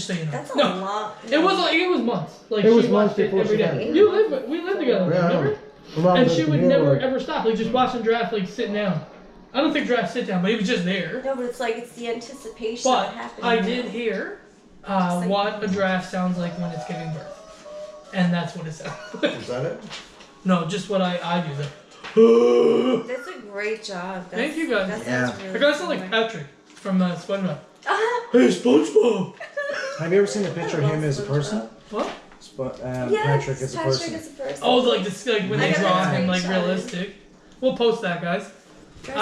so you know. That's a lot. It was months. Like It was she months watched it before every she day. had We lived together, Yeah. remember? Mom And lived she would in New never York. ever stop, like just watching Giraffe like sitting down. I don't think Giraffe sit down, but he was just there. No, but it's like it's the anticipation But that happened. I did hear what a giraffe sounds like when it's giving birth, and that's what it sounds like. Is that it? No, just what I do. The That's a great job. Thank you guys. That Yeah. sounds really I gotta sound like cool. Patrick from SpongeBob. Hey, SpongeBob. Have you ever seen a picture of him as a person? What? Yes, Patrick as a person. Patrick as a person. Oh, like this, like when I they got draw that him like screenshot. realistic. We'll post that, guys. We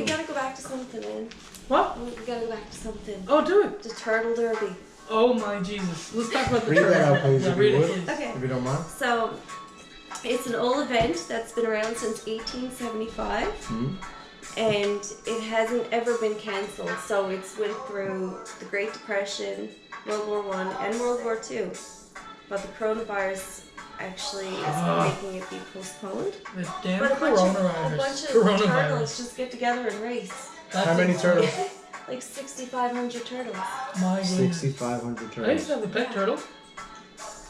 gotta go back to something, man. What? We gotta go back to something. Oh, do it. The turtle derby. Oh my Jesus. Let's talk about the Read turtle. that out, please, Yeah, if read you it, would. please. Okay. If you don't mind. So, it's an old event that's been around since 1875, and it hasn't ever been cancelled. So it's went through the Great Depression, World War I, and World War II. But the coronavirus actually is making it be postponed. The damn But a bunch coronavirus. of turtles just get together and race. How many turtles? Like 6,500 turtles. My goodness. 6,500 I used turtles. to have a pet turtle.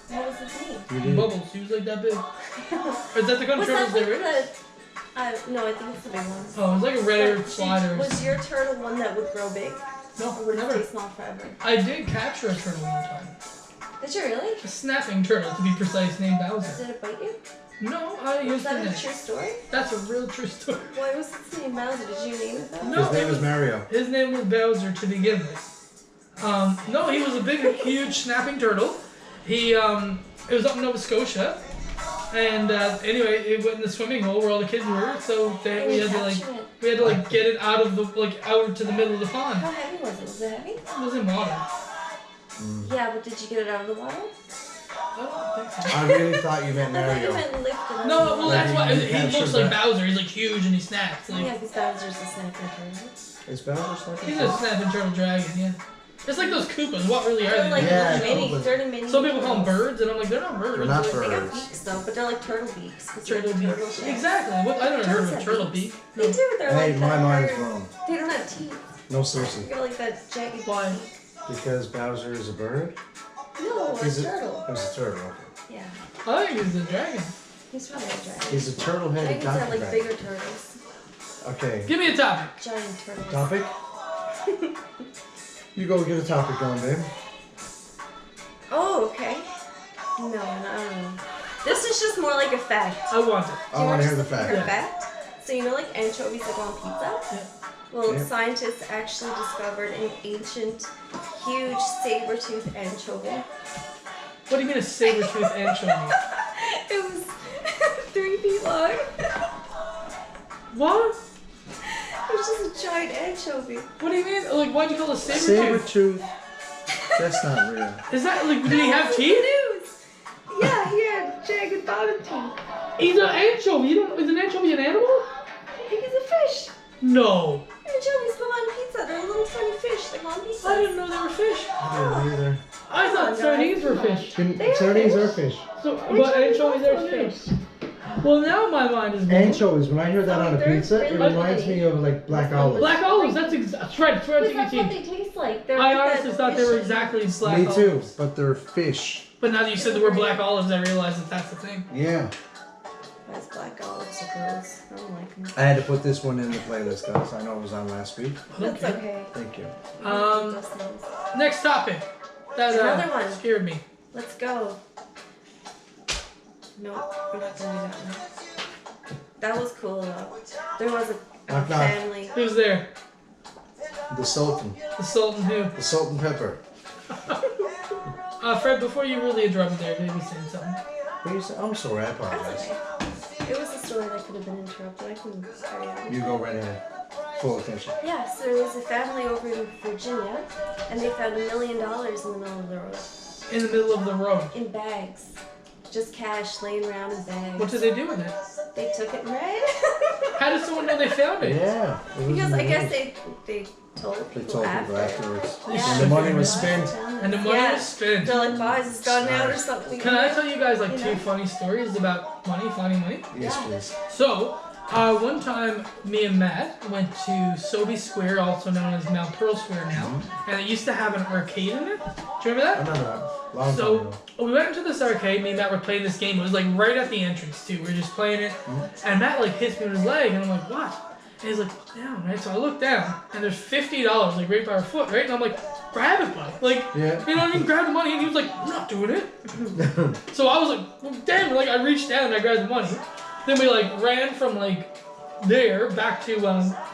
What was his name? You did. Bubbles. He was like that big. Or is that the kind of Was turtles that they like were? no, I think it's the big one. Oh, it was like a red But slider. Was your turtle one that would grow big? No, Or would it never. stay small forever? I did capture a turtle one time. Did you really? A snapping turtle, to be precise, named Bowser. Did it bite you? No, I Was used that to a true story? That's a real true story. Why was its name Bowser? Did you name it that? No, His name is Mario. His name was Bowser to begin with. No, he was a big, huge snapping turtle. He, it was up in Nova Scotia. And anyway, it went in the swimming hole where all the kids were, so we had to like get it out of the out to the middle of the pond. How heavy was it? Was it heavy? It was in water. Yeah, but did you get it out of the water? I don't think so. I really thought you meant I thought you Mario. meant lift it up. No, well Like that's why you he captured looks like that. Bowser. He's like huge and he snaps. Like, Yeah, because Bowser's a snapping turtle. Is Bowser something? he's a snapping turtle dragon. Yeah. It's like those Koopas. What really are They're they? like Yeah, little mini, Koopas. they're the mini. Some people call them turtles. birds, and I'm like, they're not birds. They're not They got birds. beaks though, but they're like turtle beaks. 'cause Turtle they're beak. shaped. Exactly. What? I never heard of a turtle beak. They do. They're Hey, like my that mind is bird. wrong. They don't have teeth. No, seriously. They're like that jagged. Why? Because Bowser is a bird? No, a He's turtle. He's a turtle, okay. Yeah, I think it's a dragon. he's probably a dragon. He's a turtle-headed Dragons are donkey like dragon. bigger turtles. Okay. Give me a topic. Giant turtles. Topic? You go get a topic going, babe. Oh, okay. No, I don't know. This is just more like a fact. I want it. I want to hear the Her fact. Yeah. fact. So you know, like anchovies that go on pizza. Yeah. Well, Yeah. scientists actually discovered an ancient, huge saber-toothed anchovy. What do you mean a saber-toothed anchovy? It was 3 feet long. What? It was just a giant anchovy. What do you mean? Like, why'd you call it a saber-tooth? Saber-tooth. That's not real. Is that like? Did he have teeth? News. Yeah, he had jagged bottom teeth. He's an anchovy. You don't? Is an anchovy an animal? I think he's a fish. No. Anchovies go on pizza. They're little tiny fish. They go on pizza. I didn't know they were fish. I didn't either. I thought sardines were fish. Sardines are fish. So, but anchovies are fish. Well, now my mind is blown. Anchovies, when I hear that on a They're pizza, it really reminds funny. me of like black olives. Black olives. That's right. Right. But that's what TBT. they taste like. They're I like honestly that thought they were fish. exactly black Me too, olives. but they're fish. But now that you said the word black olives, I realize that that's the thing. Yeah. Those black olives are gross. I don't like them. I had to put this one in the playlist, guys. I know it was on last week. That's Okay. okay. Thank you. Those things. Next topic. That Another one. scared me. Let's go. No, we're not gonna do that one. That was cool though. There was a Knock, knock. family. Who's there? The Sultan. The Sultan who? The Salt and Pepper. Fred, before you really interrupt me there, maybe say something. What do you say? I'm sorry, I That's apologize. okay. It was a story that could have been interrupted. I can carry on. You go right ahead. Full attention. Yeah, so there was a family over in Virginia, and they found $1 million in the middle of the road. In the middle of the road. In bags. Just cash laying around in bags. What did they do with it? They took it and ran. How did someone know they found it? Yeah. it was Because in I the guess news. they told They people told after. people afterwards. Yeah. And the money was spent. And the money Yeah. was spent. They're like, guys, it's gone out or something. Can I tell you guys like You two know? funny stories about money, finding money? Yes, Yeah. please. So, One time, me and Matt went to Sobey Square, also known as Mount Pearl Square now, and it used to have an arcade in it. Do you remember I that? remember that. Long time So ago. we went into this arcade. Me and Matt were playing this game. It was like right at the entrance too. We were just playing it, and Matt like hits me with his leg, and I'm like, what? And he's like, look down, right? So I look down, and there's $50 like right by our foot, right? And I'm like, grab it, buddy. Like, Yeah. you know what I mean? Grab the money, and he was like, I'm not doing it. So I was like, well, damn, like I reached down and I grabbed the money. Then we like ran from like there back to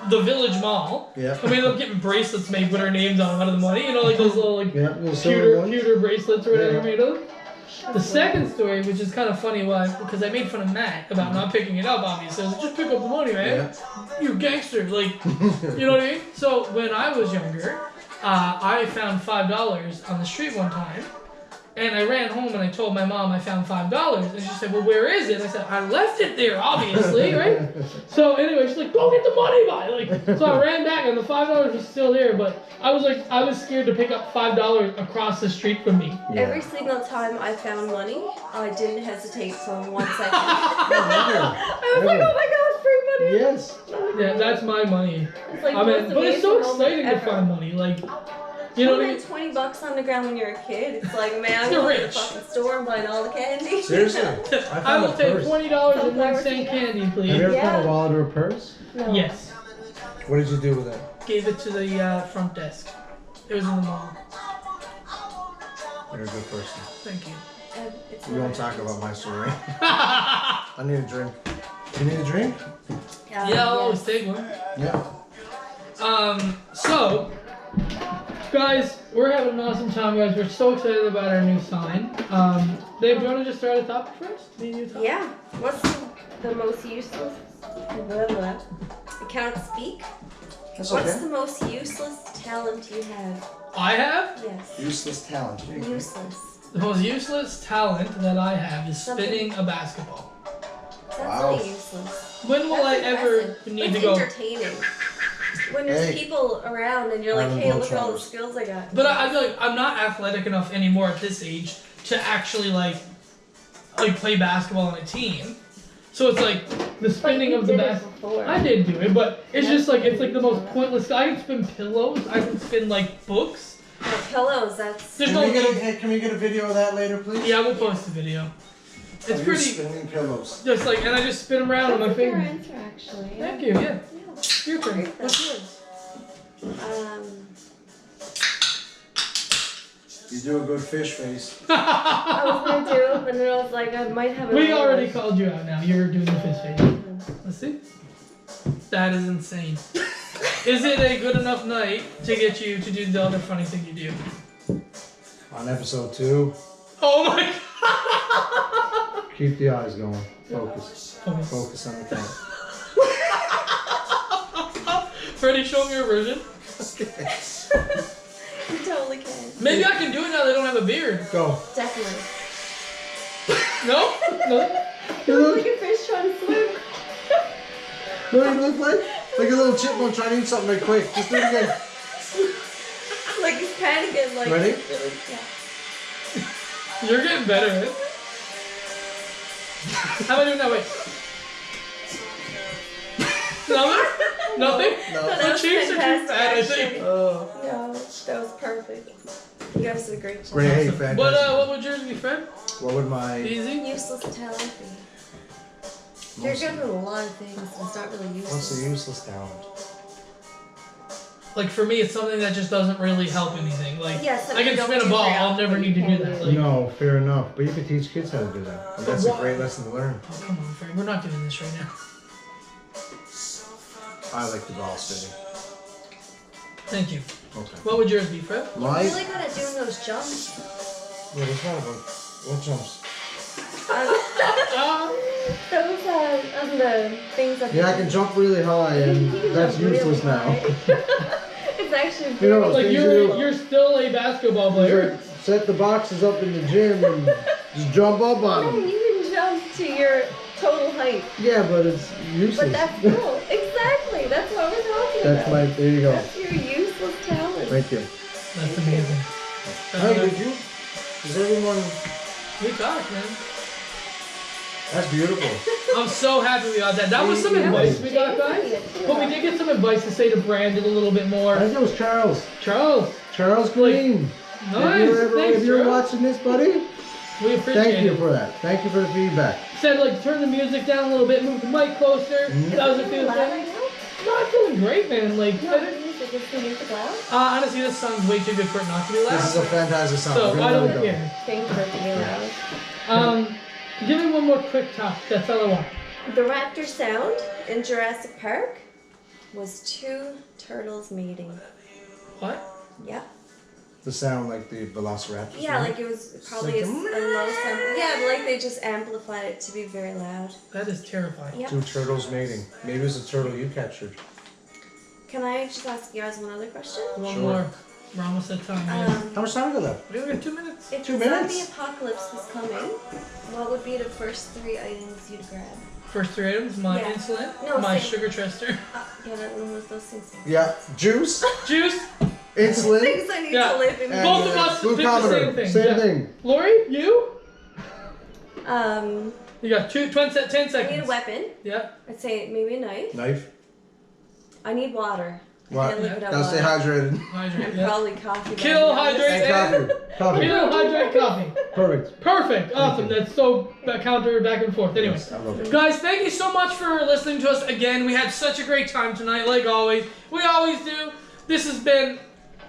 the Village Mall. Yeah. And we ended up getting bracelets made with our names on them out of the money. You know, like those little like Yeah, the silver ones. pewter bracelets or whatever Yeah. made of. The second story, which is kind of funny, because I made fun of Matt about not picking it up, obviously. I was like, just pick up the money, man. Yeah. You gangsters, like, you know what I mean? So when I was younger, I found $5 on the street one time. And I ran home and I told my mom I found $5. And she said, well, where is it? I said, I left it there, obviously, right? So anyway, she's like, go get the money, bye. Like, so I ran back and the $5 was still there, but I was scared to pick up $5 across the street from me. Yeah. Every single time I found money, I didn't hesitate for 1 second. I was like, Never. oh my god, free money! Yes. Yeah, that's my money. It's like I mean, but it's so amazing moment exciting to ever. find money. Like, you know what I mean? $20 on the ground when you're a kid. It's like, man, I'm You're going to the rich. fucking store and buying all the candy. Seriously. I found will a take purse. $20 and 1 cent candy, Have you please. ever Yeah. found a wallet or a purse? No. Yes. What did you do with it? Gave it to the front desk. It was in the mall. You're a good person. Thank you. It's We won't not- talk about my story. I need a drink. You need a drink? Yeah, I'll always take one. Yeah. So, guys, we're having an awesome time, guys. We're so excited about our new sign. Dave, do you want to just start a topic first? Me and you talk? Yeah. What's the most useless? Blah, blah. I can't speak. That's What's okay. the most useless talent you have? I have Yes. Useless talent. Useless. the most useless talent that I have is Something- spinning a basketball. That's Wow. really useless. When will I That's ever impressive. need It's to go? entertaining. When there's Hey. people around and you're like, I'm hey, both look at all the shoulders. skills I got. But I feel like I'm not athletic enough anymore at this age to actually like play basketball on a team. So it's like the spinning of the basketball. I did do it, but it's just like it's like the most pointless. I can spin pillows. I can spin like books. No, pillows, that's... There's Can we get a video of that later, please? Yeah, we'll post the video. It's Of you pretty. spinning pillows. Just like, and I just spin them around on my That's a fair finger. answer, actually. Thank you. Yeah. Yeah. Your turn. Great What's yours? You do a good fish face. I was gonna do it, but then I was like, I might have. We another already one. called you out now. You're doing the fish face. Let's see. That is insane. Is it a good enough night to get you to do the other funny thing you do? On episode 2, Oh my god! keep the eyes going. Focus. Focus. Focus on the camera. Freddie, show me your version. You totally can. Maybe I can do it now that I don't have a beard. Go. Definitely. No? No? You look like a fish trying to swim. What do you look like? Like a little chipmunk trying to eat something right quick. Just do it again. Like he's panicking. Like. Ready? Yeah. You're getting better, right? How am I doing that way? Nothing? Nothing? No. That My was cheeks are too fantastic, fat, I actually. think. Oh. No, that was perfect. You guys did a great job. Great. Hey, fantastic. What would yours be, Fred? What would my... Easy? Useless talent be? You're Most- good at a lot of things, but it's not really What's useless. the useless talent? Like for me, it's something that just doesn't really help anything. Like Yeah, something I can you don't spin a do ball, very I'll often, never but need to you do can that. do Like, No, fair enough. But you can teach kids how to do that. And that's a why? great lesson to learn. oh, come on, Fred. We're not doing this right now. I like the ball spinning. Thank you. Okay. What would yours be, Fred? You're My... really good at doing those jumps. Yeah, what's wrong about... What jumps? Those on the things that Yeah, I can jump really high, and You can that's jump really useless now. high. It's actually You know, very- Like things you're still a basketball player. Set the boxes up in the gym and just jump up on No, them. you can jump to your total height. Yeah, but it's useless. But that's cool. Exactly. That's what we're talking That's about. my... There you go. That's your useless talent. Thank you. That's amazing. Hey, did you? Does everyone... We talked, man. That's beautiful. I'm so happy we got that. That was some advice we got, guys. But we did get some advice to say to brand it a little bit more. I think it was Charles. Charles Green. Nice. Thanks, if you're watching this, buddy, we appreciate thank you it. for that. Thank you for the feedback. Said like turn the music down a little bit, move the mic closer. That was a few things. No, I'm feeling great, man. Like, honestly, this song's way too good for it not to be loud. This is a fantastic song. So I don't care. Thank you for being loud. Give me one more quick talk. That's all I want. The raptor sound in Jurassic Park was 2 turtles mating. What? Yeah. The sound like the Velociraptor. Yeah, like it was probably a low sound. Yeah, but like they just amplified it to be very loud. That is terrifying. Yep. 2 turtles mating. Maybe it was a turtle you captured. Can I just ask you guys one other question? One more. We're almost at time. How much time we got left? We only got 2 minutes. If 2 the minutes? zombie apocalypse was coming, what would be the first 3 items you'd grab? First 3 items: my Yeah. insulin, No, my same. sugar tester, Yeah, that one was those things. Yeah. Juice, juice. insulin, Things I need Yeah. to live in. and Both of us picked the glucometer. same thing. Same Yeah. thing. Lori, you? You got 10 I need a seconds. weapon. Yeah. I'd say maybe a knife. Knife. I need water. I What? can't live without Gotta stay water. hydrated. Hydrate. And Yeah. probably coffee. Kill, to be honest. hydrate, And coffee. Kill, hydrate, coffee. Perfect. Perfect. Awesome. That's so counter back and forth. Anyway. Yes, I love it. Guys, thank you so much for listening to us again. We had such a great time tonight, like always. We always do. This has been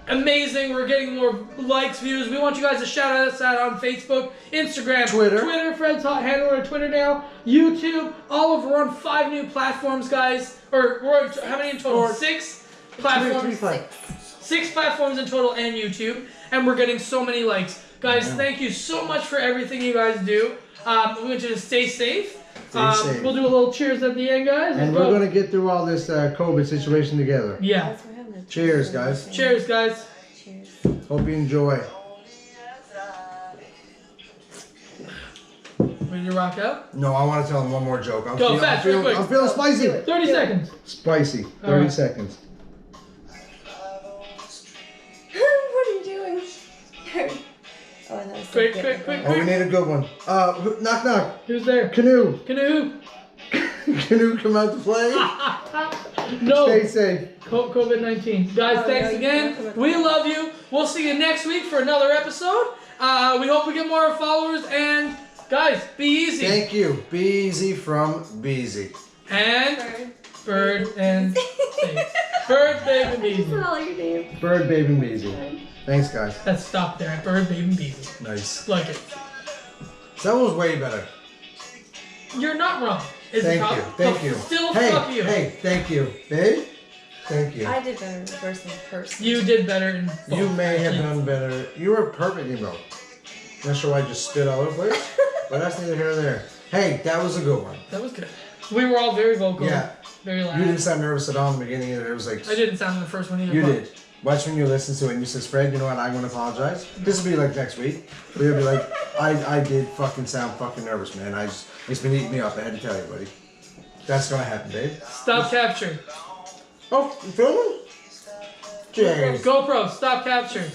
amazing. We're getting more likes, views. We want you guys to shout us out on Facebook, Instagram, Twitter. Fred's hot handle on Twitter now, YouTube. All of we're on 5 new platforms, guys. Or we're on, how many in total? 6 platforms. 6 platforms in total and YouTube. And we're getting so many likes. Guys, thank you so much for everything you guys do. We want you to stay safe. Stay safe. We'll do a little cheers at the end, guys. And Let's we're go. going to get through all this COVID situation together. Yeah. That's what happened. Cheers, guys. Cheers, guys. Cheers. Hope you enjoy. Ready to rock out? No, I want to tell him one more joke. Go fast, real quick. I'm feeling spicy. 30 seconds. Spicy. 30 Alright. seconds. What are you doing? Oh, that was so Quick, good. quick, quick. Oh, we need a good one. Knock, knock. Who's there? Canoe. Canoe. Canoe come out to play. No. Stay safe. COVID-19. Guys, Oh, thanks no, you again. can't come at We all. love you. We'll see you next week for another episode. We hope we get more followers. And guys, be easy. Thank you. Beezy from Beezy. And Bird and Safe. Bird, Babe, and That's Beezy. all your name. Bird, Babe, and Beezy. Thanks, guys. Let's stop there. Bird, Babe, and Beezy. Nice. Like it. That was way better. You're not wrong. Is it Thank wrong? you. Thank you. Still hey, fuck you. Hey, thank you. Babe? Thank you. I did better in person. You did better in both. You may have done better. You were perfect, you know. Not sure why I just spit all over the place, but that's neither here nor there. Hey, that was a good one. That was good. We were all very vocal. Yeah. Very loud. You didn't sound nervous at all in the beginning either. It was like... I didn't sound in the first one either. You but- did. Watch when you listen to it and you says, Fred, you know what, I'm going to apologize. This will be like next week. We'll be like, I did fucking sound fucking nervous, man. It's been eating me up. I had to tell you, buddy. That's going to happen, babe. Stop capture. Oh, you filming? James. GoPro, stop capture.